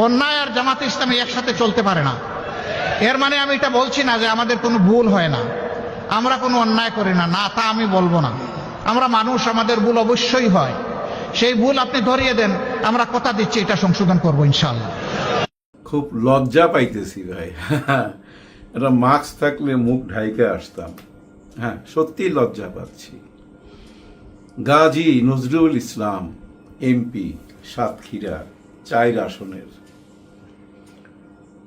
অন্যায় আর জামাতে ইসলামী একসাথে চলতে পারে না। এর মানে আমি এটা বলছি না যে আমাদের কোনো ভুল হয় না, আমরা কোনো অন্যায় করি না, না তা আমি বলবো না। আমরা মানুষ, আমাদের ভুল অবশ্যই হয়। সেই ভুল আপনি ধরিয়ে দেন, আমরা কথা দিচ্ছি এটা সংশোধন করবো ইনশাআল্লাহ। খুব লজ্জা পাইতেছি ভাই। এটা মাস্ক থাকলে মুখ ঢাইকে আসতাম। হ্যাঁ, সত্যি লজ্জা পাচ্ছি। গাজী নজরুল ইসলাম এমপি, সাতক্ষীরা 4 আসনের,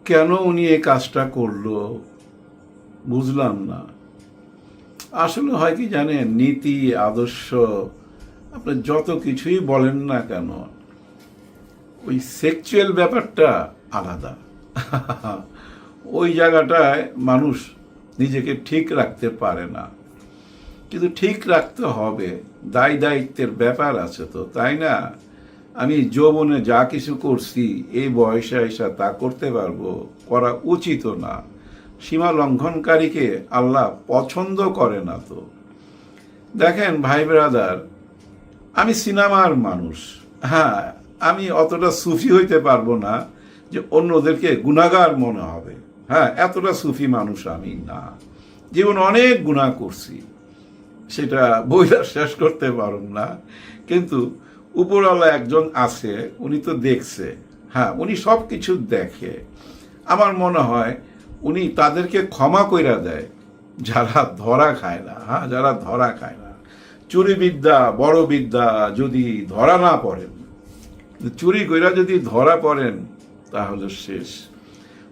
কেন উনি এই কাজটা করলো বুঝলাম না। আসলে হয় কি জানেন, নীতি আদর্শ আপনি যত কিছুই বলেন না কেন, ওই সেক্সুয়াল ব্যাপারটা আলাদা। ওই জায়গাটায় মানুষ নিজেকে ঠিক রাখতে পারে না, কিন্তু ঠিক রাখতে হবে, দায় দায়িত্বের ব্যাপার আছে তো, তাই না? আমি যৌবনে যা কিছু করছি এই বয়সে এসে তা করতে পারবো, করা উচিত না। সীমা লঙ্ঘনকারীকে আল্লাহ পছন্দ করে না। তো দেখেন ভাই ব্রাদার, আমি সিনেমার মানুষ, হ্যাঁ, আমি অতটা সুফি হইতে পারবো না যে অন্যদেরকে গুনাহগার মনে হবে। হ্যাঁ, এতটা সুফি মানুষ আমি না। জীবনে অনেক গুনাহ করছি, সেটা বইটা শেষ করতে পারুম না, কিন্তু উপরওয়ালা একজন আছে, উনি তো দেখছে। হ্যাঁ, উনি সব কিছু দেখে। আমার মনে হয় উনি তাদেরকে ক্ষমা কইরা দেয় যারা ধরা খায় না। হ্যাঁ, যারা ধরা খায় না। চুরি বিদ্যা বড় বিদ্যা, যদি ধরা না পড়েন, চুরি কইরা যদি ধরা পড়েন তাহলে শেষ।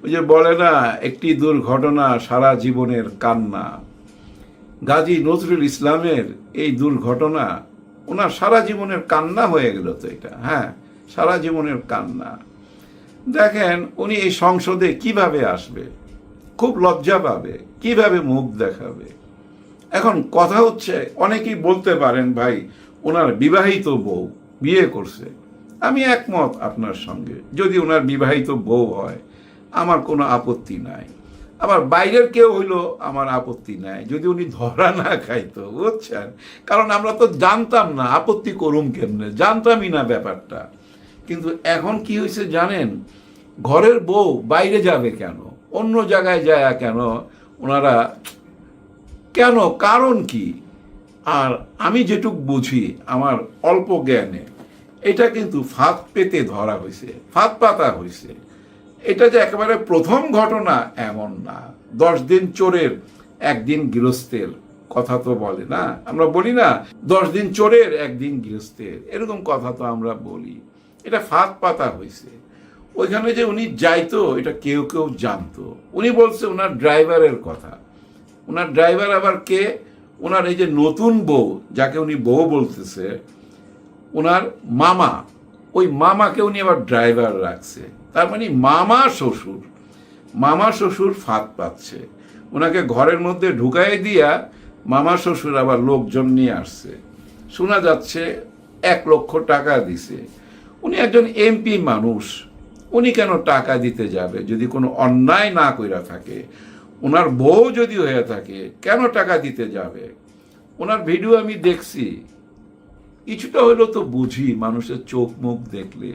ওই যে বলে না, একটি দুর্ঘটনা সারা জীবনের কান্না। গাজী নজরুল ইসলামের এই দুর্ঘটনা ওনার সারা জীবনের কান্না হয়ে গেল তো এটা। হ্যাঁ, সারা জীবনের কান্না। দেখেন উনি এই সংসদে কিভাবে আসবে, খুব লজ্জা পাবে, কিভাবে মুখ দেখাবে। এখন কথা হচ্ছে, অনেকেই বলতে পারেন ভাই ওনার বিবাহিত বউ বিয়ে করছে। আমি একমত আপনার সঙ্গে, যদি ওনার বিবাহিত বউ হয় আমার কোনো আপত্তি নাই। আবার বাইরের কেউ হইলো আমার আপত্তি নাই, যদি উনি ধরা না খাইতো, বুঝছেন? কারণ আমরা তো জানতাম না, আপত্তি করুম কেমনে, জানতামই না ব্যাপারটা। কিন্তু এখন কি হয়েছে জানেন, ঘরের বউ বাইরে যাবে কেন, অন্য জায়গায় যায় কেন ওনারা, কেন, কারণ কি? আর আমি যেটুক বুঝি আমার অল্প জ্ঞানে, এটা কিন্তু ফাঁদ পেতে ধরা হয়েছে, ফাঁদ পাতা হয়েছে। এটা যে একেবারে প্রথম ঘটনা এমন না। 10 দিন চোরের 1 দিন গৃহস্থের কথা তো বলে না, আমরা বলি না 10 দিন চোরের 1 দিন গৃহস্থের, এরকম কথা তো আমরা বলি। এটা ফাঁদ পাতা হয়েছে। ওইখানে যে উনি যাইতো এটা কেউ কেউ জানতো। উনি বলছে ওনার ড্রাইভারের কথা। ওনার ড্রাইভার আবার কে? ওনার এই যে নতুন বউ, যাকে উনি বউ বলতেছে, ওনার মামা, ওই মামাকে উনি আবার ড্রাইভার রাখছে। তার মানে মামা শ্বশুর ফাঁদ পাচ্ছে। ওনাকে ঘরের মধ্যে ঢুকাই দিয়া মামা শ্বশুর আবার লোকজন নিয়ে আসছে। শোনা যাচ্ছে 1 লক্ষ টাকা দিছে। উনি একজন এমপি মানুষ, উনি কেন টাকা দিতে যাবে যদি কোনো অন্যায় না কইরা থাকে? ওনার বউ যদি হয়ে থাকে কেন টাকা দিতে যাবে? ওনার ভিডিও আমি দেখছি, কিছুটা হইলেও তো বুঝি মানুষের চোখ মুখ দেখলে।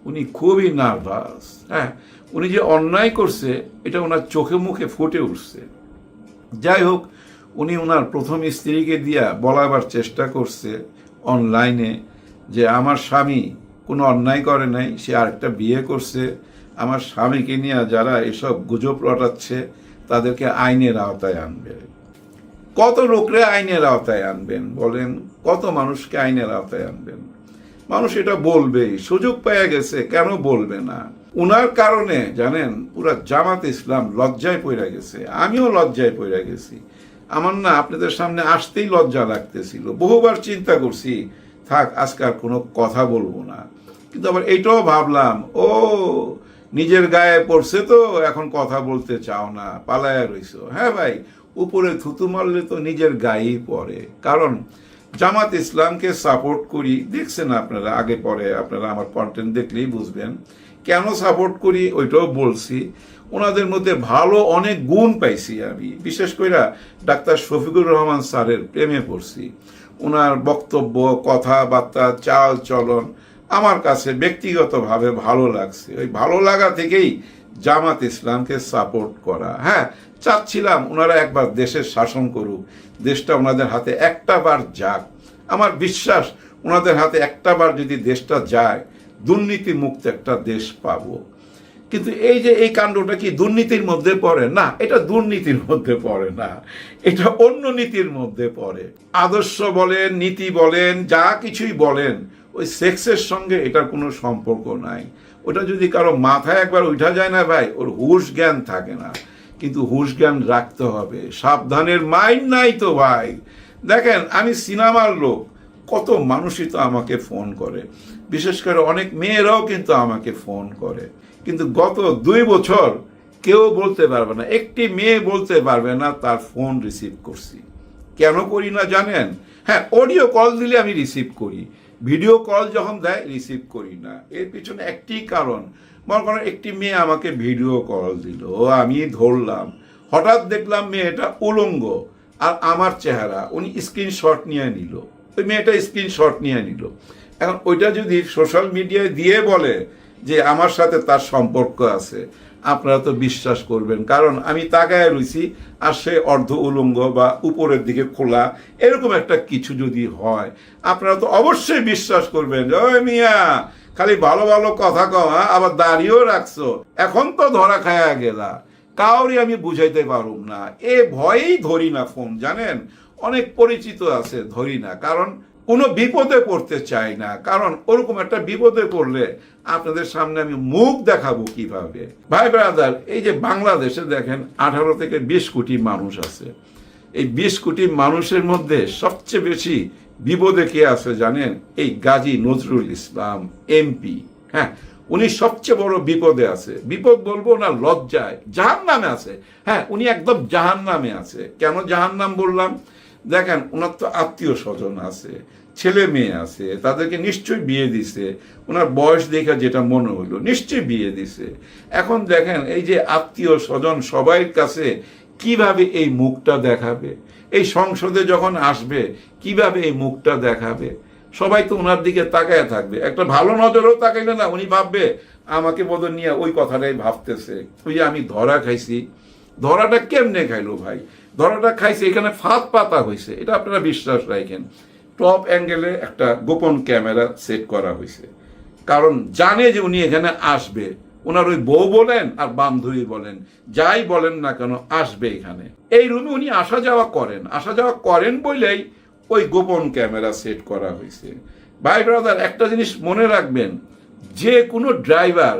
উনি খুবই নার্ভাস। হ্যাঁ, উনি যে অন্যায় করছে এটা ওনার চোখে মুখে ফুটে উঠছে। যাই হোক, উনি ওনার প্রথম স্ত্রীকে দিয়া বলাবার চেষ্টা করছে অনলাইনে যে আমার স্বামী কোনো অন্যায় করে নাই, সে আরেকটা বিয়ে করছে। আমার স্বামীকে নিয়ে যারা এসব গুজব রটাচ্ছে তাদেরকে আইনের আওতায় আনবে। কত লোকরে আইনের আওতায় আনবেন বলেন? কত মানুষকে আইনের আওতায় আনবেন? মানুষ এটা বলবেই, সুযোগ পেয়ে গেছে, কেন বলবে না? উনার কারণে জানেন পুরা জামাত ইসলাম লজ্জায় পড়ে গেছে। আমিও লজ্জায় পড়ে গেছি। আমার না আপনাদের সামনে আসতেই লজ্জা লাগতেছিল। বহুবার চিন্তা করছি থাক আজকে আর কোনো কথা বলবো না, কিন্তু আবার এইটাও ভাবলাম, ও নিজের গায়ে পড়ছে তো এখন কথা বলতে চাও না, পালায়া রইছো। হ্যাঁ ভাই, উপরে থুতু মারলে তো নিজের গায়েই পড়ে। কারণ জামাত ইসলামকে সাপোর্ট করি, দেখছেন আপনারা, আগে পরে আপনারা আমার কন্টেন্ট দেখলেই বুঝবেন কেন সাপোর্ট করি, ওইটাও বলছি। ওনাদের মধ্যে ভালো অনেক গুণ পাইছি আমি। বিশেষ করে ডাক্তার শফিকুর রহমান স্যারের প্রেমে পড়ছি। ওনার বক্তব্য, কথাবার্তা, চাল চলন আমার কাছে ব্যক্তিগতভাবে ভালো লাগছে। ওই ভালো লাগা থেকেই জামাত ইসলামকে সাপোর্ট করা। হ্যাঁ, চাচ্ছিলাম ওনারা একবার দেশের শাসন করুক, দেশটা ওনাদের হাতে একটা বার যাক। আমার বিশ্বাস ওনাদের হাতে একটা বার যদি দেশটা যায়, দুর্নীতি মুক্ত একটা দেশ পাবো। কিন্তু এই যে এই কাণ্ডটা কি দুর্নীতির মধ্যে পড়ে? না, এটা দুর্নীতির মধ্যে পড়ে না, এটা অন্য নীতির মধ্যে পড়ে। আদর্শ বলেন, নীতি বলেন, যা কিছুই বলেন, ওই সেক্সের সঙ্গে এটার কোনো সম্পর্ক নাই। ওটা যদি কারো মাথায় একবার উঠা যায় না ভাই, ওর হুশ জ্ঞান থাকে না। কিন্তু হুশ জ্ঞান রাখতে হবে, সাবধানের মাইন্ড নাই তো ভাই। দেখেন, আমি সিনেমার লোক, কত মানুষই তো আমাকে ফোন করে, বিশেষ করে অনেক মেয়েরাও কিন্তু আমাকে ফোন করে। কিন্তু গত 2 বছর কেউ বলতে পারবে না, একটি মেয়ে বলতে পারবে না তার ফোন রিসিভ করছি। কেন করি না জানেন? হ্যাঁ, অডিও কল দিলে আমি রিসিভ করি, ভিডিও কল যখন দেয় রিসিভ করি না। এর পিছনে একটি কারণ, মনে করেন একটি মেয়ে আমাকে ভিডিও কল দিল, আমি ধরলাম, হঠাৎ দেখলাম মেয়েটা উলঙ্গ আর আমার চেহারা, উনি স্ক্রিনশট নিয়ে নিল, ওই মেয়েটা স্ক্রিনশট নিয়ে নিল। এখন ওইটা যদি সোশ্যাল মিডিয়ায় দিয়ে বলে যে আমার সাথে তার সম্পর্ক আছে, আপনারা তো বিশ্বাস করবেন, কারণ আমি তাকায় রইছি আর সে অর্ধ উলঙ্গ বা উপরের দিকে খোলা, এরকম একটা কিছু যদি হয়, আপনারা তো অবশ্যই বিশ্বাস করবেন যে ওই মিয়া খালি ভালো ভালো কথা কও, আবার দাঁড়িয়েও রাখছো, এখন তো ধরা খায়া গেলা। কাউরি আমি বুঝাইতে পারুম না, এ ভয়েই ধরি না ফোন। জানেন, অনেক পরিচিত আছে, ধরি না, কারণ কোনো বিপদে পড়তে চাই না। কারণ ওরকম একটা বিপদে পড়লে আপনাদের সামনে আমি মুখ দেখাবো কিভাবে? ভাই ব্রাদার, এই যে বাংলাদেশে দেখেন 18 থেকে 20 কোটি মানুষ আছে। এই 20 কোটি মানুষের মধ্যে সবচেয়ে বেশি বিপদে কে আছে জানেন? এই গাজী নজরুল ইসলাম এমপি। হ্যাঁ, উনি সবচেয়ে বড় বিপদে আছে। বিপদ বলবো না, লজ্জায় জাহান্নামে আছে। হ্যাঁ, উনি একদম জাহান্নামে আছে। কেন জাহান্নাম বললাম? দেখেন, ওনার তো আত্মীয় স্বজন আছে, ছেলে মেয়ে আছে, তাদেরকে নিশ্চয়ই বিয়ে দিছে। ওনার বয়স দেখে যেটা মনে হইলো, নিশ্চয়ই বিয়ে দিছে। এখন দেখেন, এই যে আত্মীয় স্বজন সবাইয়ের কাছে কিভাবে এই মুখটা দেখাবে? এই সংসদে যখন আসবে কিভাবে এই মুখটা দেখাবে? সবাই তো ওনার দিকে তাকায় থাকবে, একটা ভালো নজরও তাকাইলে না, উনি ভাববে আমাকে বোধ নিয়ে ওই কথাটাই ভাবতেছে। ওই যে আমি ধরা খাইছি, ধরাটা কেমনে খাইলো ভাই? ধরাটা খাইছে, এখানে ফাঁদ পাতা হয়েছে, এটা আপনারা বিশ্বাস রাখেন। টপ অ্যাঙ্গেলে একটা গোপন ক্যামেরা সেট করা হয়েছে, কারণ জানে যে উনি এখানে আসবে। ওনার ওই বউ বলেন আর বান্ধবী বলেন, যাই বলেন না কেন, আসবে এখানে। এই রুমে উনি আসা যাওয়া করেন বলেই ওই গোপন ক্যামেরা সেট করা হয়েছে। ভাই ব্রাদার, একটা জিনিস মনে রাখবেন, যে কোনো ড্রাইভার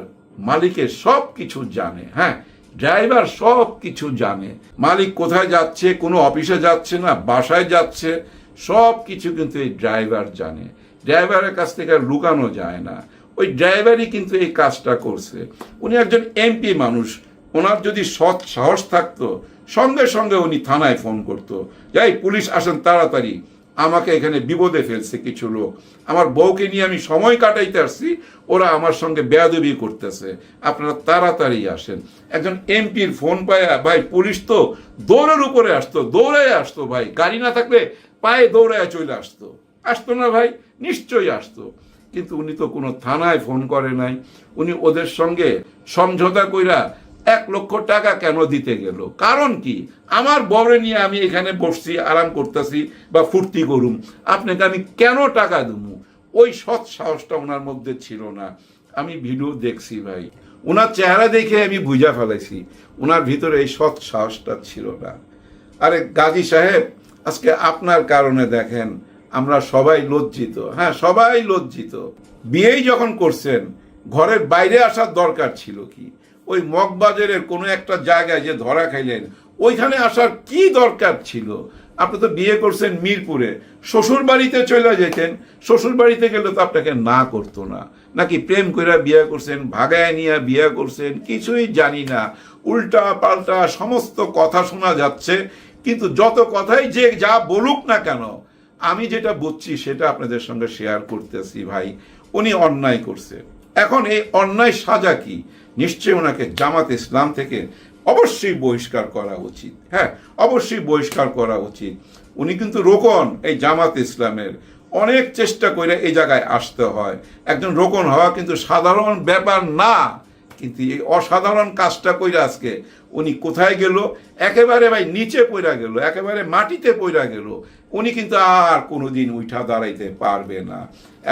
মালিকের সব কিছু জানে। হ্যাঁ, ড্রাইভার সব কিছু জানে, মালিক কোথায় যাচ্ছে, কোনো অফিসে যাচ্ছে না বাসায় যাচ্ছে, সব কিছু কিন্তু এই ড্রাইভার জানে। ড্রাইভারের কাছ থেকে আর লুকানো যায় না, ওই ড্রাইভারই কিন্তু এই কাজটা করছে। উনি একজন এমপি মানুষ, ওনার যদি সৎ সাহস থাকতো, সঙ্গে সঙ্গে উনি থানায় ফোন করতো, যাই পুলিশ আসেন তাড়াতাড়ি, আমাকে এখানে বিপদে ফেলছে কিছু লোক, আমার বউকে নিয়ে আমি সময় কাটাইতে আসছি, ওরা আমার সঙ্গে বেয়াদবি করতেছে, আপনারা তাড়াতাড়ি আসেন। একজন এমপির ফোন পায় ভাই, পুলিশ তো দৌড়ের উপরে আসতো, দৌড়ায় আসতো ভাই, গাড়ি না থাকলে পায়ে দৌড়ায় চলে আসতো না ভাই? নিশ্চয়ই আসতো। কিন্তু উনি তো কোনো থানায় ফোন করে নাই, উনি ওদের সঙ্গে সমঝোতা কইরা 1 লক্ষ টাকা কেন দিতে গেল? কারণ কি? আমার বউরে নিয়ে আমি এখানে বসছি, আরাম করতেছি বা ফুর্তি করুম, আপনাকে আমি কেন টাকা দেবো? ওই সৎ সাহসটা ওনার মধ্যে ছিল না। আমি ভিডিও দেখছি ভাই, ওনার চেহারা দেখে আমি বুঝা ফেলাইছি ওনার ভিতরে এই সৎ সাহসটা ছিল না। আরে গাজী সাহেব, আজকে আপনার কারণে দেখেন আমরা সবাই লজ্জিত। হ্যাঁ, সবাই লজ্জিত। বিয়েই যখন করছেন, ঘরের বাইরে আসার দরকার ছিল কি? ওই মগবাজারের কোনো একটা জায়গায় যে ধরা খাইলেন, ওইখানে আসার কি দরকার ছিল? আপনি তো বিয়ে করছেন মিরপুরে, শ্বশুর বাড়িতে চলে যেতেন। শ্বশুর বাড়িতে গেলে তো আপনাকে না করতো না, নাকি প্রেম কইরা বিয়ে করছেন, ভাগায় নিয়ে বিয়ে করছেন, কিছুই জানি না। উল্টা পাল্টা সমস্ত কথা শোনা যাচ্ছে। কিন্তু যত কথাই যে যা বলুক না কেন, আমি যেটা বুঝছি সেটা আপনাদের সঙ্গে শেয়ার করতেছি ভাই। উনি অন্যায় করছে, এখন এই অন্যায় সাজা কি? নিশ্চয়ই ওনাকে জামাত ইসলাম থেকে অবশ্যই বহিষ্কার করা উচিত। হ্যাঁ, অবশ্যই বহিষ্কার করা উচিত। উনি কিন্তু রোকন এই জামাত ইসলামের, অনেক চেষ্টা করে এই জায়গায় আসতে হয়। একজন রোকন হওয়া কিন্তু সাধারণ ব্যাপার না, কিন্তু এই অসাধারণ কাজটা কইরা আজকে উনি কোথায় গেল, একেবারে ভাই নিচে পড়া গেল, একেবারে মাটিতে পড়া গেল। উনি কিন্তু আর কোনোদিন উঠা দাঁড়াইতে পারবে না।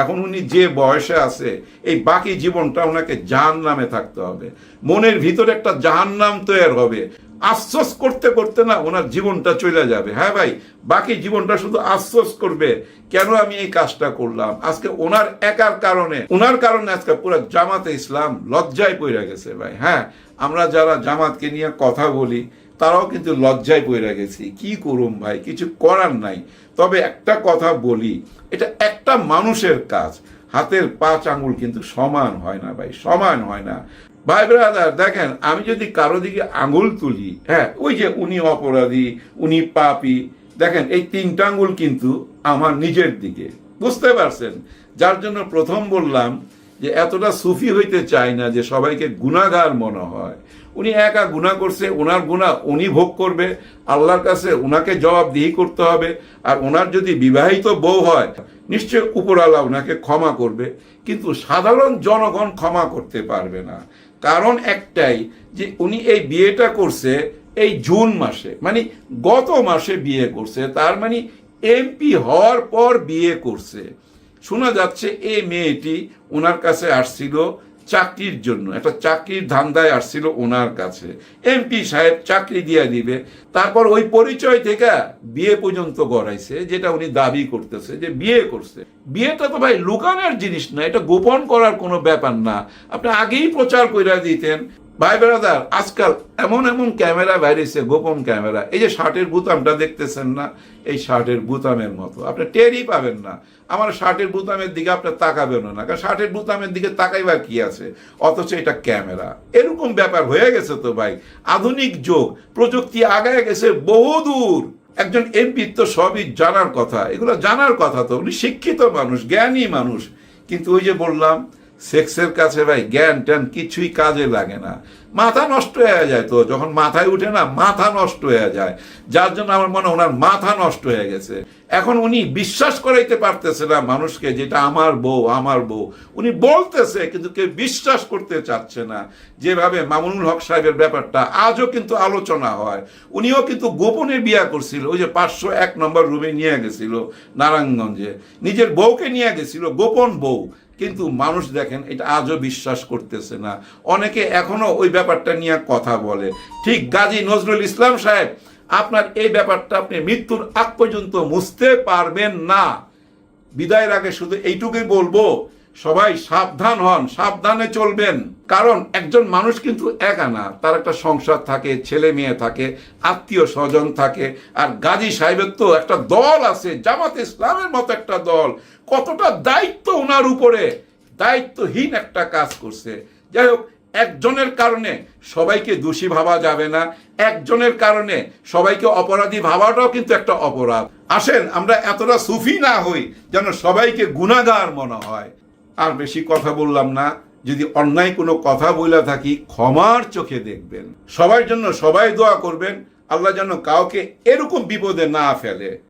এখন উনি যে বয়সে আছে, এই বাকি জীবনটা ওনাকে জাহান্নামে থাকতে হবে। মনের ভিতরে একটা জাহান্নাম তৈরি হবে। আফসোস করতে করতে না ওনার জীবনটা চলে যাবে। হ্যাঁ ভাই, বাকি জীবনটা শুধু আফসোস করবে, কেন আমি এই কাজটা করলাম। আজকে ওনার একার কারণে, ওনার কারণে আজকে পুরো জামাতে ইসলাম লজ্জায় পড়ে গেছে ভাই। হ্যাঁ, আমরা যারা জামাতকে নিয়ে কথা বলি তারাও কিন্তু লজ্জায় পড়ে গেছি। কি করুম ভাই, কিছু করার নাই। তবে একটা কথা বলি, এটা একটা মানুষের কাজ, হাতের 5 আঙ্গুল কিন্তু সমান হয় না ভাই, সমান হয় না। ভাই ব্রাদার দেখেন, আমি যদি কারো দিকে আঙ্গুল তুলি, হ্যাঁ, ওই যে উনি অপরাধী, উনি পাপী, দেখেন এই 3টা আঙ্গুল কিন্তু আমার নিজের দিকে, বুঝতে পারছেন? যার জন্য প্রথম বললাম যে এতটা সুফি হইতে চাই না যে সবাইকে গুনাহগার মনে হয়। উনি একা গুনাহ করছে, ওনার গুনাহ উনি ভোগ করবে, আল্লাহর কাছে ওনাকে জবাবদিহি করতে হবে। আর ওনার যদি বিবাহিত বউ হয়, নিশ্চয় উপরওয়ালা ওনাকে ক্ষমা করবে, কিন্তু সাধারণ জনগণ ক্ষমা করতে পারবে না। কারণ একটাই, যে উনি এই বিয়েটা করছে এই জুন মাসে, মানে গত মাসে বিয়ে করছে, তার মানে এমপি হওয়ার পর বিয়ে করছে। শোনা যাচ্ছে এই মেয়েটি ওনার কাছে আসছিল চাকরির জন্য, একটা চাকরির ধান্দায় আসছিল ওনার কাছে। এমপি সাহেব চাকরি দিয়ে দিবে, তারপর ওই পরিচয় থেকে বিয়ে পর্যন্ত গড়াইছে, যেটা উনি দাবি করতেছে যে বিয়ে করছে। বিয়েটা তো ভাই লুকানোর জিনিস না, এটা গোপন করার কোনো ব্যাপার না। আপনি আগেই প্রচার করে দিতেন। ভাই ব্রাদার, আজকাল এমন এমন ক্যামেরা বাইরেছে, গোপন ক্যামেরা। এই যে শার্টের বুতামটা দেখতেছেন না, এই শার্টের বুতামের মতো, আপনি টেরই পাবেন না। আমার শার্টের বুতামের দিকে আপনার তাকাবেন না, কারণ শার্টের বুতামের দিকে তাকাইবার কি আছে, অথচ এটা ক্যামেরা। এরকম ব্যাপার হয়ে গেছে তো ভাই। আধুনিক যুগ, প্রযুক্তি আগায় গেছে বহুদূর। একজন এমপি তো সবই জানার কথা, এগুলো জানার কথা তো। উনি শিক্ষিত মানুষ, জ্ঞানী মানুষ, কিন্তু ওই যে বললাম, সেক্সের কাছে ভাই জ্ঞান ট্যান কিছুই কাজে লাগে না। মাথা নষ্ট হয়ে যায়, তো যখন মাথায় উঠে না, মাথা নষ্ট হয়ে যায়। যার জন্য আমার মনে হয় ওনার মাথা নষ্ট হয়ে গেছে। এখন উনি বিশ্বাস করাইতে পারতেছে না মানুষকে, যেটা আমার বউ, আমার বউ। উনি বলতেছে কিন্তু কেউ বিশ্বাস করতে চাচ্ছে না। যেভাবে মামুনুল হক সাহেবের ব্যাপারটা আজও কিন্তু আলোচনা হয়, উনিও কিন্তু গোপনে বিয়া করছিল। ওই যে 501 নম্বর রুমে নিয়ে গেছিল নারায়ণগঞ্জে, নিজের বউকে নিয়ে গেছিল, গোপন বউ। কিন্তু মানুষ দেখেন এটা আজও বিশ্বাস করতেছে না। অনেকে এখনো ওই ব্যাপারটা নিয়ে কথা বলে। ঠিক গাজী নজরুল ইসলাম সাহেব, আপনার এই ব্যাপারটা আপনি মৃত্যুর আগ পর্যন্ত মুছতে পারবেন না। বিদায়ের আগে শুধু এইটুকুই বলবো, সবাই সাবধান হন, সাবধানে চলবেন। কারণ একজন মানুষ কিন্তু একা না, তার একটা সংসার থাকে, ছেলে মেয়ে থাকে, আত্মীয় স্বজন থাকে। আর গাজী সাহেবের তো একটা দল আছে, জামাত ইসলামের মতো একটা দল। কতটা দায়িত্ব ওনার উপরে, দায়িত্বহীন একটা কাজ করছে। যাই হোক, একজনের কারণে সবাইকে দোষী ভাবা যাবে না, একজনের কারণে সবাইকে অপরাধী ভাবাটাও কিন্তু একটা অপরাধ। আসেন আমরা এতটা সুফি না হই যেন সবাইকে গুনাহগার মনে হয়। আর বেশি কথা বললাম না, যদি অন্যায় কোনো কথা বলে থাকি ক্ষমার চোখে দেখবেন। সবার জন্য সবাই দোয়া করবেন, আল্লাহ যেন কাউকে এরকম বিপদে না ফেলে।